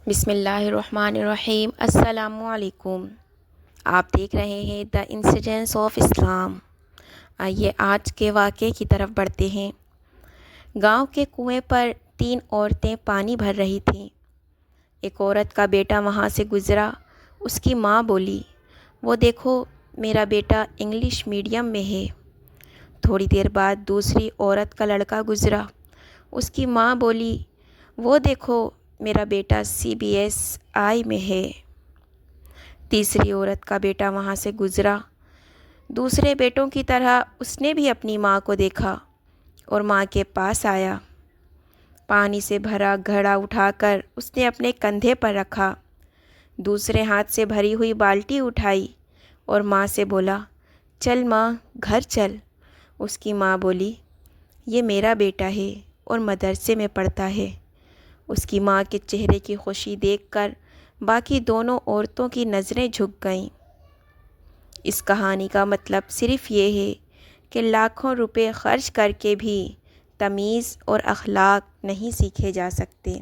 بسم اللہ الرحمن الرحیم۔ السلام علیکم۔ آپ دیکھ رہے ہیں دا انسیڈنٹس آف اسلام۔ آئیے آج کے واقعے کی طرف بڑھتے ہیں۔ گاؤں کے کنویں پر 3 عورتیں پانی بھر رہی تھیں۔ ایک عورت کا بیٹا وہاں سے گزرا۔ اس کی ماں بولی، وہ دیکھو میرا بیٹا انگلش میڈیم میں ہے۔ تھوڑی دیر بعد دوسری عورت کا لڑکا گزرا۔ اس کی ماں بولی، وہ دیکھو میرا بیٹا CBSI میں ہے۔ تیسری عورت کا بیٹا وہاں سے گزرا۔ دوسرے بیٹوں کی طرح اس نے بھی اپنی ماں کو دیکھا اور ماں کے پاس آیا۔ پانی سے بھرا گھڑا اٹھا کر اس نے اپنے کندھے پر رکھا۔ دوسرے ہاتھ سے بھری ہوئی بالٹی اٹھائی اور ماں سے بولا، چل ماں گھر چل۔ اس کی ماں بولی، یہ میرا بیٹا ہے اور مدرسے میں پڑھتا ہے۔ اس کی ماں کے چہرے کی خوشی دیکھ کر باقی دونوں عورتوں کی نظریں جھک گئیں۔ اس کہانی کا مطلب صرف یہ ہے کہ لاکھوں روپے خرچ کر کے بھی تمیز اور اخلاق نہیں سیکھے جا سکتے۔